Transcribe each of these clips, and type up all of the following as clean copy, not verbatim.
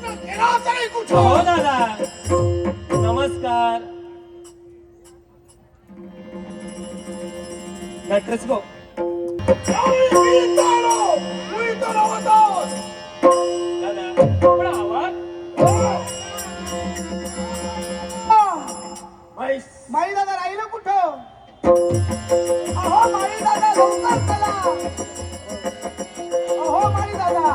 हो दादा, नमस्कार. Let's go. दादा, पण आवाज माई दादा राहिलं कुठं? अहो माई दादा लवकर चला. अहो माई दादा,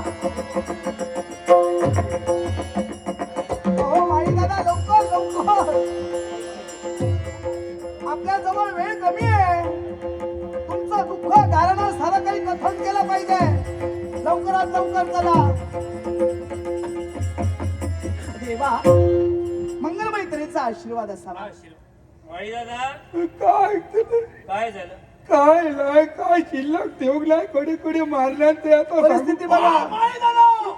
अहो माई दादा लवकर लवकर. आपल्या जवळ वेळ कमी आहे. तुमचं दुःख कारण सारं काही कथन केलं पाहिजे. लवकरात लवकर चला. देवा मंगल मैत्रीचा आशीर्वाद असावा. माळी दादा, काय काय झालं? काय नाही काय शिल्लक देऊक नाही कोणी कोणी मारणार ते आता परिस्थिती बघा.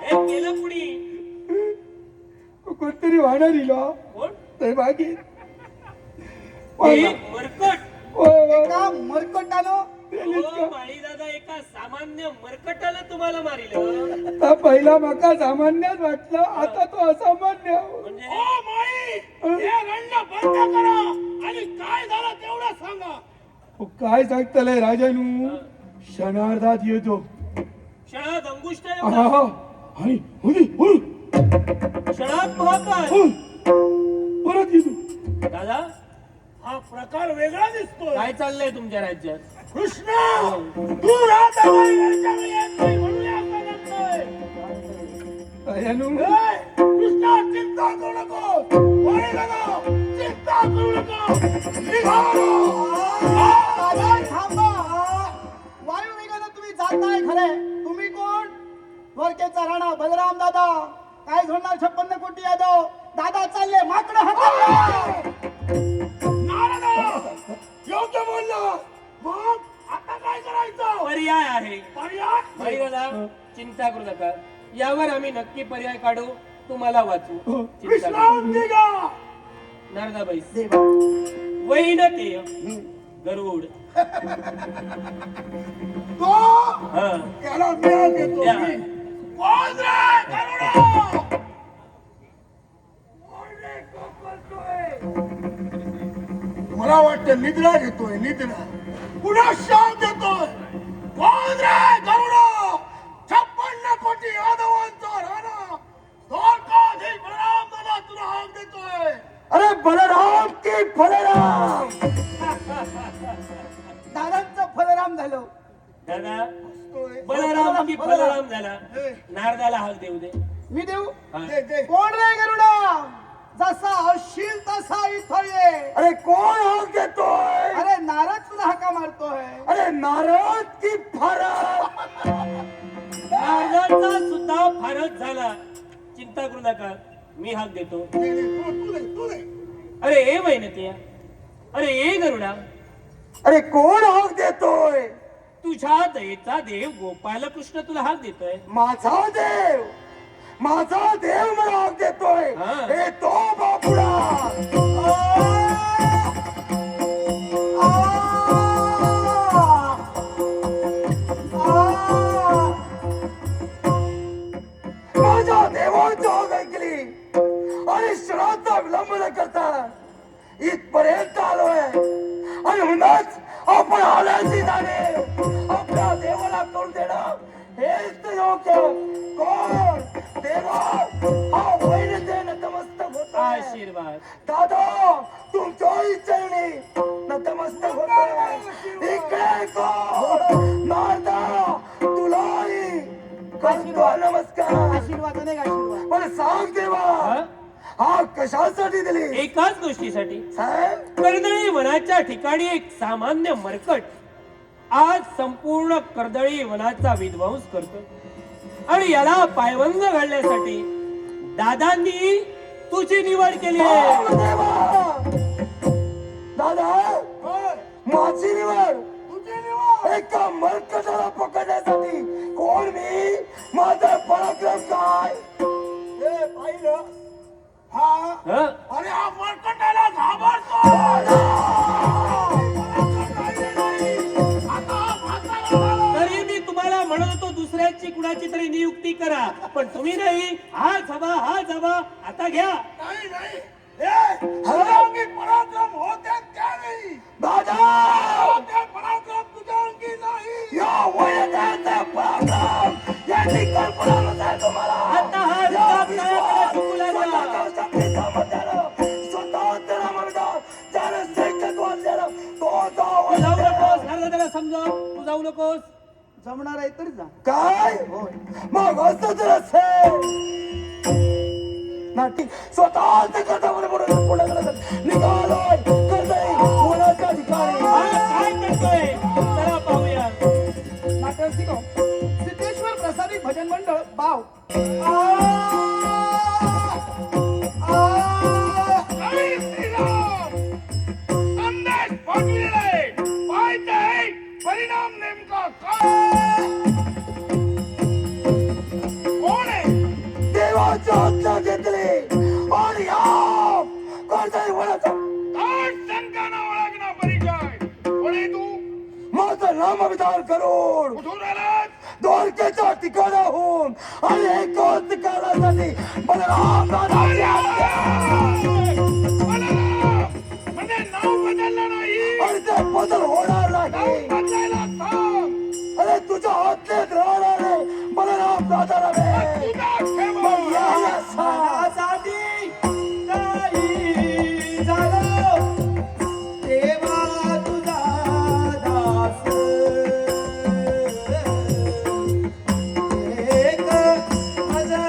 हे केलं कुणी? कोणतरी वाहणार दिला कोण? ते बाकी एक मरकट. एका मरकटानं हो, माळी दादा, एका सामान्य मरकटाला तुम्हाला मारिलं. पहिला मका सामान्यच वाटलं आता तो असामान्य. म्हणजे काय सांगतलंय राजानू क्षणार्धात येतो. क्षणात अंगुष्ठ आणि क्षणात महाकाल. परत येतो. दादा, हा प्रकार वेगळा दिसतोय. काय चाललंय तुमच्या राज्यात? कृष्णा, तू राहता घरच्या वेळेत नाही म्हणून हे असं घडतंय. राजानू कृष्णा, चिंता करू नको. चिंता करू नको. दादा थांबा. वायुवेगानं तुम्ही जाताय खरे. तुम्ही कोण? द्वारकेचा राणा बलराम दादा. काय झोडणार 56 कोटी यादव. दादा चालले माकडं हाकलले. योग्य बोलला. मग आता काय करायचं? पर्याय आहे. पर्याय? माळी दादा, चिंता करू नका. यावर आम्ही नक्की पर्याय काढू, तुम्हाला वाचू. चिंता कृष्णा करू. निघा. नारदाबाई, देवा वैनतेय गरुड. तो हा, त्याला मिळा देतो द्या. मी. कोण रे करुणा? कोण रे तो करतोय? मला वाटतं निद्रा घेतोय. निद्रा पुन्हा शांत देतोय. कोण रे करुणा? 56 कोटी यादवांचा राणा द्वारकाधीश बलराम दादा तुला हाक देतोय. अरे बलराम की बलराम. दादांचं फलराम झालं. दादा, बलराम की बलराम झाला. नारदाला हाक देऊ दे. मी देऊ? हा. दे, दे. कोण रे गरुडा? जसा असशील तसा इथं ये. अरे कोण हाक देतोय? अरे नारद तुला हाका मारतोय. अरे नारद की फरक. नारदाचा सुद्धा फारच झाला. चिंता करू नका, मी हाक देतो. दे, दे. तू दे, तू दे. अरे ए वैनतेय, अरे ए गरुडा, अरे कोण हाक देतोय? तुझ्या दयेचा देव गोपालकृष्ण तुला हाक देतोय. माझा देव मला हाक देतोय. हा. हे तो बापुडा. माझ्या देवाची हाक ऐकली आणि क्षणाचा विलंब न करता इथपर्यंत आलोय. आणि म्हणूनच आपण आल्याची जाणीव आपल्या देवाला करून देणं हेच तर योग्य. कोण देवा? हा वैनते नतमस्तक होतोय. आशीर्वाद. दादा तुमच्याही चरणी नतमस्तक होतोय. इकडे कोण? नारदा तुलाही करतो नमस्कार. आशीर्वाद अनेक आशीर्वाद. पण सांग देवा हा? हा कशासाठी दिली? एकाच गोष्टीसाठी. साहेब कर्दळी वनाच्या ठिकाणी एक सामान्य मरकट आज संपूर्ण कर्दळी वनाचा विध्वंस करतो. आणि याला पायबंद घालण्यासाठी दादांनी तुझी निवड केली आहे. देवा दादा माझी निवड तुझी निवड. एका मरकटाला पकडण्यासाठी. कोण मी? माझा पराक्रम काय? हे पाहिलं? हा हं? अरे हा मरकटाला घाबरतो. आता हा म्हातारा झाला. तरी मी तुम्हाला म्हणत होतो दुसऱ्याची अशी कुणाची तरी नियुक्ती करा, पण तुम्ही नाही. हाच हवा आता घ्या. नाही नाही तुझ्या अंगी पराक्रम होते त्यावेळी दादा होते पराक्रम तुझ्या अंगी नाही. या वयाचा पराक्रम याची कल्पना नसेल तुम्हाला. आता हा रुबाब तळाकडे झुकू लागला. तू जाऊ नकोस, त्याला समजाव. तू जाऊ नकोस. जमणार आहे तरी जा. काय मग असं तर नाटी स्वतः निघालोय कोणाच्या ठिकाणी. हा, काय करतोय? चला पाहूया. नाटक शिकव. सिद्धेश्वर प्रसादी भजन मंडळ बाव. जय श्रीराम. अंदाज पाठविलेला आहे. पाहत आहे परिणाम नेमका काय. कोण आहे. देवाच्या हत्या घेतली आणि या कर्जाई वनाचा ताट संकाना ओळखना परिचय. कोण आहे तू. माझं नामविधान करून कुठून आलास. द्वारकेच्या ठिकाणाहून आणि एकाच कारणासाठी बलराम दादाची हत्या. बलराम म्हणजे नाव बदललं नाही. आणि ते बदल होणार नाव नाही. बदलायला सांग. अरे तुझ्या हत्येत राहणारे बलराम दादा नव्हे. तुझा ठेवा. मग याला सांग. मनासाठी नाही झालो देवा तुझा दास. एक माझा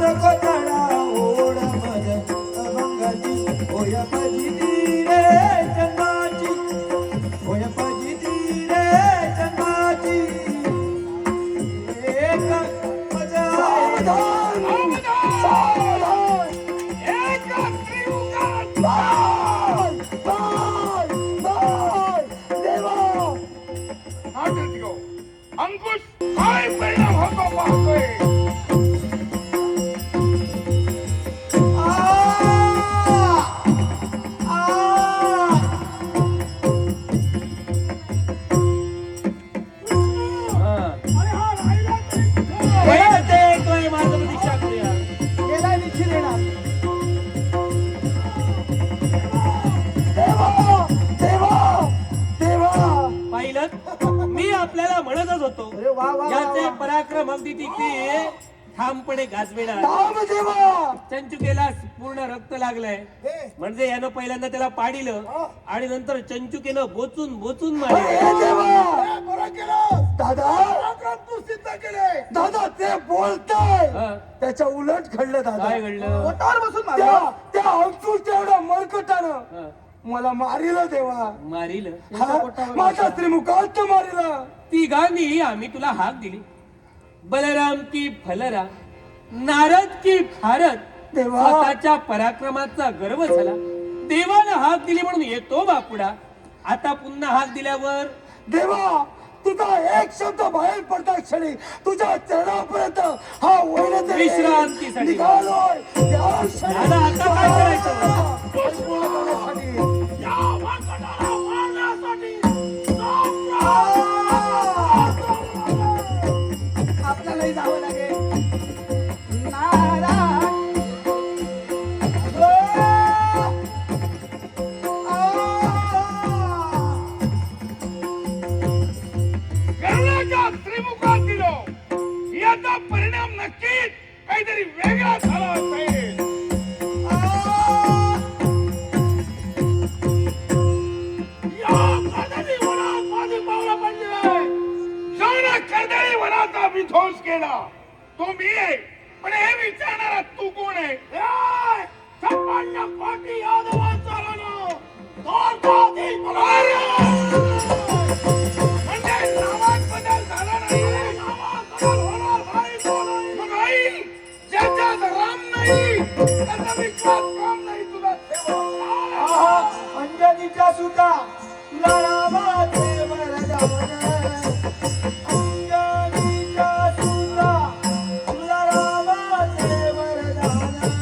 नको तडा ओढ मज अभंगाची होय पजिती रे जन्माची. होय पजिती रे जन्माची. एक मजा सावधान सावधान. एकच त्रियुगात. बाय बाय बाय देवा. नाटक शिकव. अंकुश काय परिणाम होतो पाहतोय. हा. अरे हा राहिला तरी कुठं? वय ते येतोय, माझं प्रतीक्षा करूया. गेला निश्चित येणार. देवा देवा देवा. पाहिलं, मी आपल्याला म्हणतच होतो, अरे वा वा वा याचे वा. पराक्रम अगदी तिथे ठामपणे गाजविणार. नाम देवा. चंचुकेला पूर्ण रक्त लागलंय, हे, म्हणजे यानं पहिल्यांदा त्याला पाडिलं आणि नंतर चंचुकेनं बोचून बोचून अरे मारलं. देवा. बरं केलं. दादा पराक्रम तू सिद्ध केले. दादा ते बोलताय हा, त्याच्या उलट घडलं दादा. काय घडलं? पोटावर बसून त्या मारलं. त्या अंकुश एवढ्या मरकटानं हा, मला मारिलं देवा. मारील. हा, माझ्या त्रिमुखात मारिलं. तिघांनी आम्ही तुला हाक दिली, बलराम की फलरा, नारद की भारत. देवा. स्वतःच्या पराक्रमाचा गर्व झाला. देवानं हाक दिली म्हणून येतो बापुडा. आता पुन्हा हाक दिल्यावर देवा तुझा एक शब्द बाहेर पडता क्षणी तुझ्या चरणापर्यंत हा वैर विश्रांतीसाठी. निघालोय. त्या क्षणी दादा, आता काय करायचं? परिपूर्ण करण्यासाठी. या वाकडाला मारण्यासाठी आपल्यालाही जावं लागेल. नारायण. कर्णाच्या त्रिमुखात दिलो. याचा परिणाम नक्कीच काहीतरी वेगळा झाला असेल. या कर्दळी वनात माझी पावलं पडली आहे. ज्यानं कर्दळी वनाचा विध्वंस केला तो मी आहे. पण हे विचारणारा तू कोण आहे. 56 कोटी यादवांचा रण. द्वारकाधीश बलराम. म्हणजे नावात बदल झाला नाही. नावात बदल होणार नाही. मग आई, ज्याच्यात राम नाही त्याचा विश्वास काम नाही. तुला ठेवा. अंजनीच्या सुता तुला रामाचे वरदान. अंजनीच्या सुता तुला रामाचे वरदान.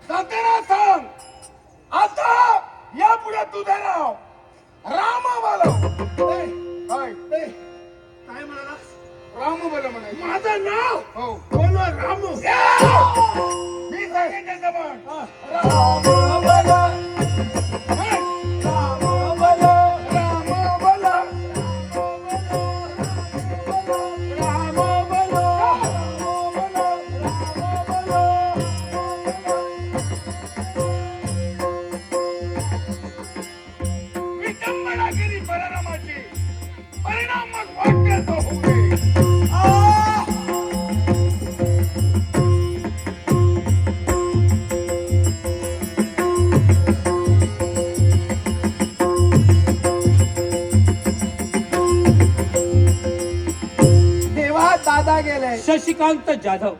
जाताना सांग आता यापुढे तुझं नाव रामाबाला. काय काय म्हणाला? रामबाला म्हणायचं. माझं नाव हो बोल रामू. मी सांगेन त्याचं पण. रामबला, रामबला, रामबला, विटंबनागिरी परिणामाची परिणाम मग वाक्याचा होऊ दे. देवा दादा गेले. शशिकांत जाधव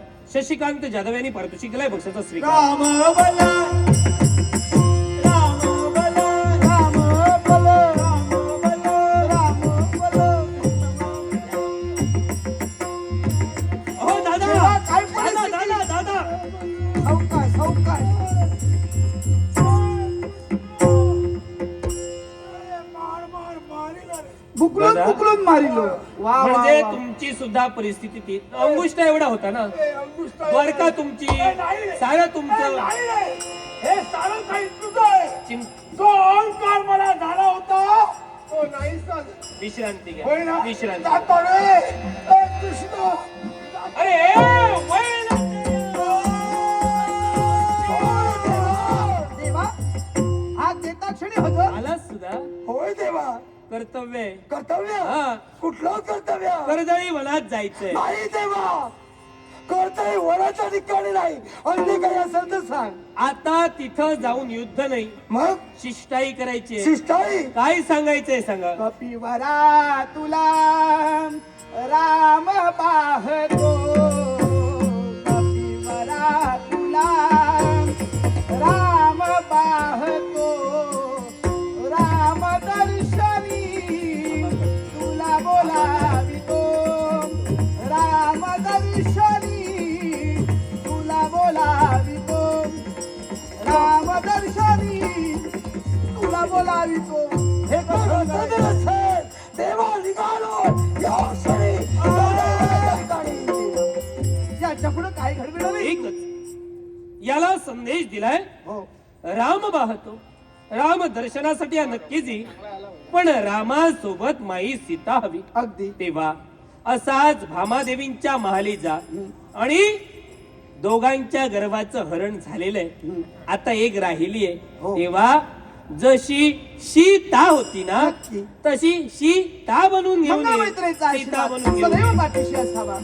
यांनी पारितोषिक केलंय बक्षाचा स्वीकार. रामबला, रामबला, रामबला, रामबला, रामबला. अहो दादा देवा, काय दादा परिस्थिती? दादा दादा सावकाश सावकाश. बुकलून दादा? बुकलून मारिलो. वा वा, म्हणजे वा. तुमची सुद्धा परिस्थिती ती अंगुष्ठ एवढा होता ना. द्वारका तुमची सारं तुमचं हे सारं काही तुझं आहे. चिं- जो अहंकार मला झाला होता तो नाही झाला. विश्रांती होय घ्या ना? विश्रांती. जातो रे. ए, कृष्ण. अरे वय देवा हा देता क्षणी हजर. आलास सुद्धा. होय देवा. कर्तव्य आहे. कर्तव्य हा. कुठलं कर्तव्य? कर्दळी वनात जायचंय. नाही देवा, कर्तव्य वराच्या ठिकाणी नाही. अन्य काही असेल तर सांग. आता तिथं जाऊन युद्ध नाही, मग शिष्टाई करायची आहे. शिष्टाई. काय सांगायचंय सांगा. कपिवरा तुला राम पाहतो. कपिवरा तुला राम पाहतो. राम दर्शनी तुला बोलावितो. राम दर्शनी तुला बोलावितो. राम दर्शनी तुला बोलावितो. हे कसं सदस्य देवा निघालो या क्षणी वराच्या ठिकाणी. याच्या पुढे काय घडविलं नाही. एकच याला संदेश दिलाय. हो राम पाहतो. राम दर्शनासाठी हा नक्कीच येईल, पण रामासोबत माई सीता हवी. अगदी. तेव्हा असाच भामादेवींच्या महाली जा आणि दोघांच्या गर्भाचं हरण झालेलं आहे. आता एक राहिली आहे. हो. तेव्हा जशी सीता होती ना नक्की. तशी सीता बनून घेऊन मंगळ ये. मैत्रीचा सीता आशीर्वाद बनून घेऊन ये. सदैव पाठीशी असावा.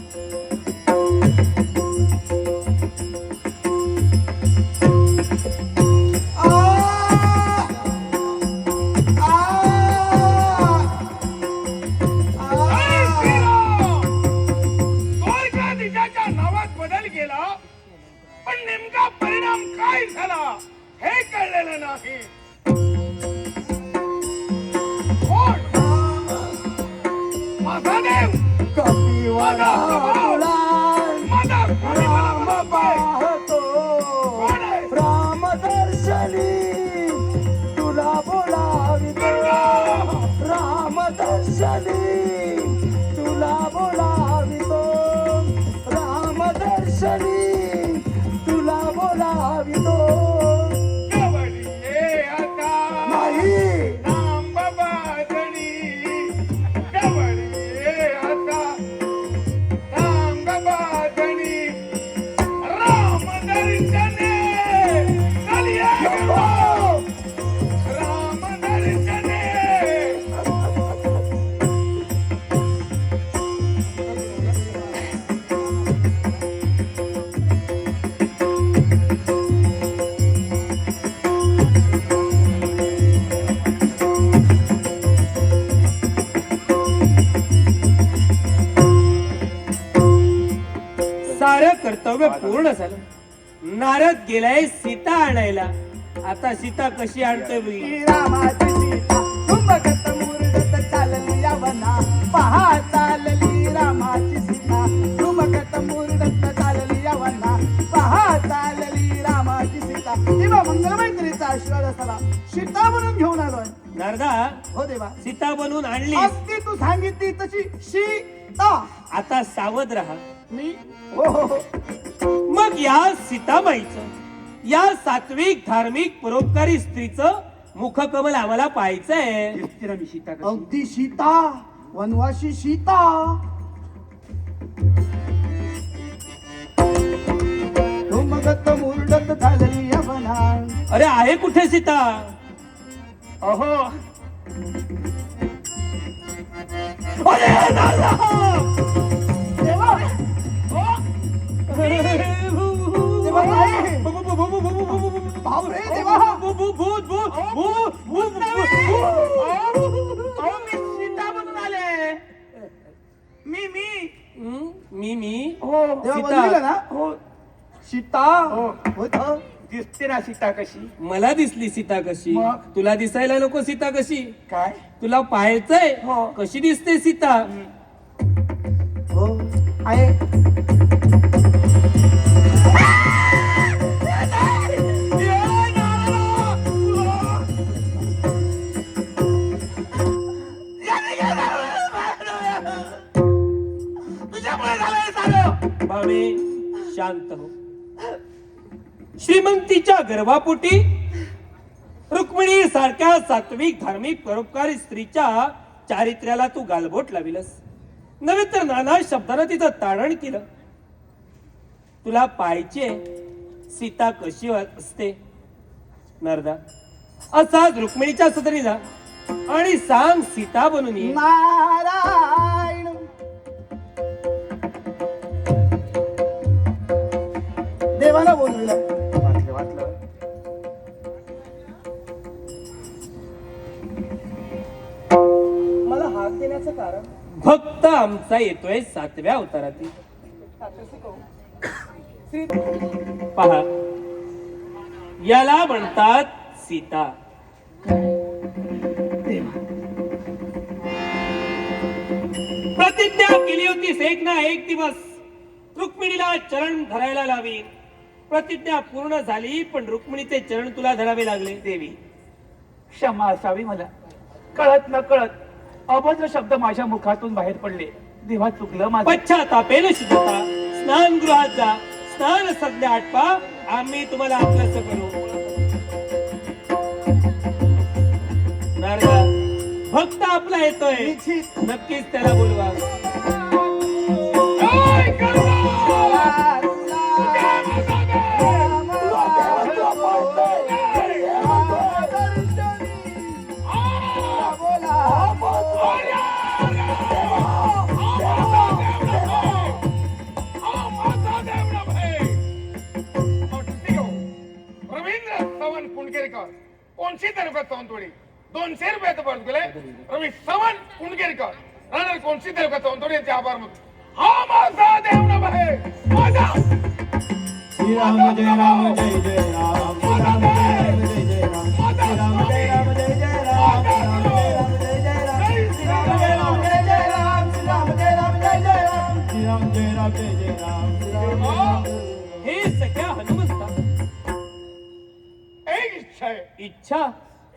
अरे श्रीराम! द्वारकाधीशाच्या नावात बदल केला पण नेमका परिणाम काय झाला हे कळलेलं नाही. कोण? माझा देव, कपिवरा तुला माझा कोणी मला राम बघतोय? पाहतो. कोण आहे? राम दर्शनी तुला बोलावितो. राम दर्शनी तुला बोलावितो. राम दर्शनी तुला बोलावितो. जवळ ये आता. नाही राम बाबा जणी जवळ ये आता. राम बाबा जणी राम दर्शने चल ये नको. राम दर्शने. सारं कर्तव्य पूर्ण झालं. नारद गेलाय सीता आणायला. आता सीता कशी आणतोय बघी. श्रीरामाची सीता कुंभगत मुरडत चालली यवना. पहा चालली रामाची सीता कुंभगत मुरडत चालली यवना. पहा चालली रामाची सीता. होता तेव्हा मंगलमैत्रीचा आशीर्वाद असताना सीता म्हणून घेऊन आलोय. नारदा, हो देवा, सीता बनवून आणली. असती तू सांगितली तशी सीता. आता सावध राहा. मी हो हो हो. मग या सीताबाईचं, या सात्विक धार्मिक परोपकारी स्त्रीचं मुखकमल आम्हाला पाहायचंय. अगदी सीता, वनवासी सीता. मगत मुरडत झालेली यवना. अरे आहे कुठे सीता? अहो अरे नारदा! देवा, देवा नाही. बापरे देवा. मी देवा बनविलं ना? हो सीता होत. दिसते ना सीता कशी? मला दिसली सीता कशी? मग? तुला दिसायला नको सीता कशी? काय? तुला पाहायचंय हो. कशी दिसते सीता? हो आहे. भावे शांत हो. श्रीमंतीच्या गर्भापोटी रुक्मिणी सारख्या सात्विक धार्मिक परोपकारी स्त्रीच्या चारित्र्याला तू गालबोट लाविलस. नव्हे तर नाना शब्दानं तिचं ताडण केलं. तुला पाहायचे सीता कशी असते नारदा? असाच रुक्मिणीच्या सदरी जा आणि सांग सीता बनून ये. नारायण देवाला बोलविलं. मला हाक देण्याचं कारण भक्त आमचा येतोय 7व्या अवतारातील. पहा, याला म्हणतात सीता. प्रतिज्ञा केली होतीस एक ना एक दिवस रुक्मिणीला चरण धरायला लावी. प्रतिज्ञा पूर्ण झाली, पण रुक्मिणीचे चरण तुला धरावे लागले. देवी क्षमा असावी मला. कळत न कळत अभद्र शब्द माझ्या मुखातून बाहेर पडले. देवा चुकलं माझं. पश्चातापेन शुद्धता. स्नानगृहात जा, स्नान संध्या आटपा, आम्ही तुम्हाला आपलंस करू. नारदा, भक्त आपला येतोय, निश्चित. नक्कीच त्याला बोलवा. रवींद्र चव्हाण कुंडकेरकर 200 तालुक्यात चवंतवाडी 200 रुपयाचं परत गेले. रवी चव्हाण कुंडकेरकर राहणार 200 तालुक्यात चवंतवाडी यांचे आभार मानतो. हा माझा देवनाम आहे. माझा श्री राम जय राम जय जय राम. श्री राम जय राम जय जय राम. श्री राम जय राम जय जय राम. श्री राम जय राम जय जय राम. श्री राम जय राम जय जय राम. श्री राम जय राम जय जय राम. श्री राम जय राम जय जय राम. हे सख्या हनुमंता, एक इच्छा आहे. इच्छा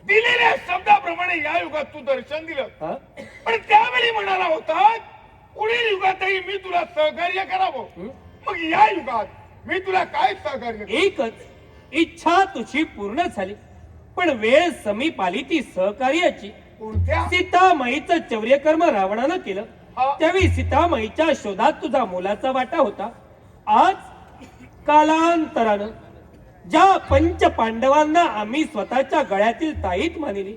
दिलेल्या शब्दाप्रमाणे या युगात तू दर्शन दिलं, हा? पण त्यावेळी म्हणाला होता पुढील युगातही मी तुला सहकार्य करावं. मग या युगात मी तुला काय सहकार्य करू? एकच इच्छा तुझी पूर्ण झाली, पण वेळ समीप आली ती सहकार्याची. कोणत्या? सीतामाईचं चौर्यकर्म रावणानं केलं. हा. त्यावेळी सीतामाईच्या शोधात तुझा मोलाचा वाटा होता. आज कालांतरानं ज्या पंच पांडवांना आम्ही स्वतःच्या गळ्यातील ताईत मानिली,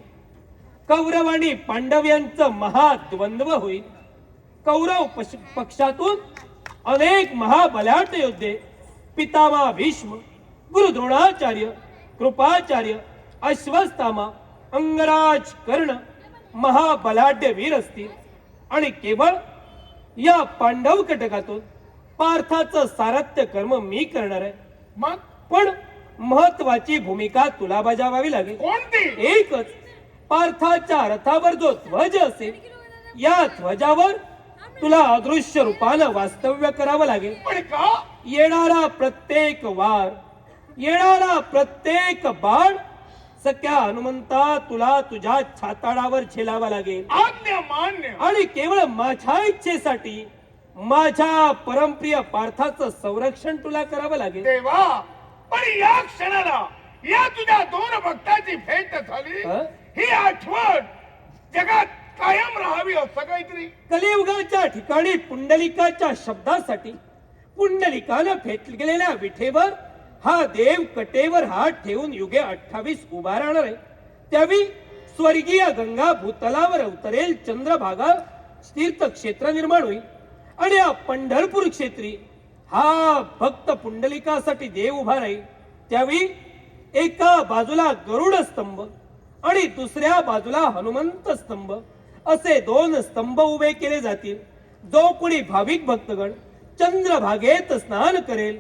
कौरव आणि पांडव यांचं महाद्वंद्व होईल. कौरव पक्षातून अनेक महाबलाढ्य योद्धे पितामह भीष्म, गुरु द्रोणाचार्य, कृपाचार्य, अश्वत्थामा, अंगराज, कर्ण महाबलाढ्य वीर असतील. आणि केवळ या पांडव कटकातून पार्थाचं सारथ्य कर्म मी करणार आहे. मग पण महत्वाची भूमिका तुला बजावावी लागेल. कोणती? एकच, पार्थाच्या रथावर जो ध्वज असेल, या ध्वजावर तुला अदृश्य रूपानं वास्तव्य करावं लागेल. पण का? येणारा प्रत्येक वार येणारा प्रत्येक बाण सख्या हनुमंता तुला तुझ्या छाताडावर झेलावा लागेल आज्ञा मान्य. आणि केवळ माझ्या इच्छेसाठी माझ्या परमप्रिय पार्थाचं संरक्षण तुला करावं लागेल. देवा, पण या क्षणाला या तुझ्या दोन भक्ताची भेट झाली, हं? ही आठवण जगात कायम राहावी असं काहीतरी. कलियुगाच्या ठिकाणी पुंडलिकाच्या शब्दासाठी पुंडलिकानं फेकलेल्या विठेवर हा देव कटेवर हात ठेवून युगे 28 उभा राहणार आहे. त्यावेळी स्वर्गीय गंगा भूतलावर अवतरेल, चंद्रभागा तीर्थ क्षेत्र निर्माण होईल आणि या पंढरपूर क्षेत्री हा भक्त पुंडलिकासाठी देव उभा राहील. त्यावेळी एका बाजूला गरुड स्तंभ आणि दुसऱ्या बाजूला हनुमंत स्तंभ असे 2 स्तंभ उभे केले जातील. जो कोणी भाविक भक्तगण चंद्रभागेत स्नान करेल,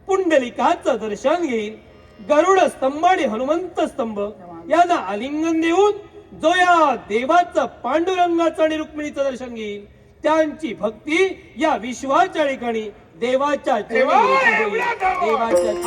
पुंडलिकाचं दर्शन घेईल, गरुड स्तंभ आणि हनुमंत स्तंभ यांना आलिंगन देऊन जो या देवाचं पांडुरंगाचं आणि रुक्मिणीचं दर्शन घेईल, त्यांची भक्ती या विश्वाच्या ठिकाणी देवाच्या चरणी देवा, होईल. एवढा दावा. देवाच्या चरणी.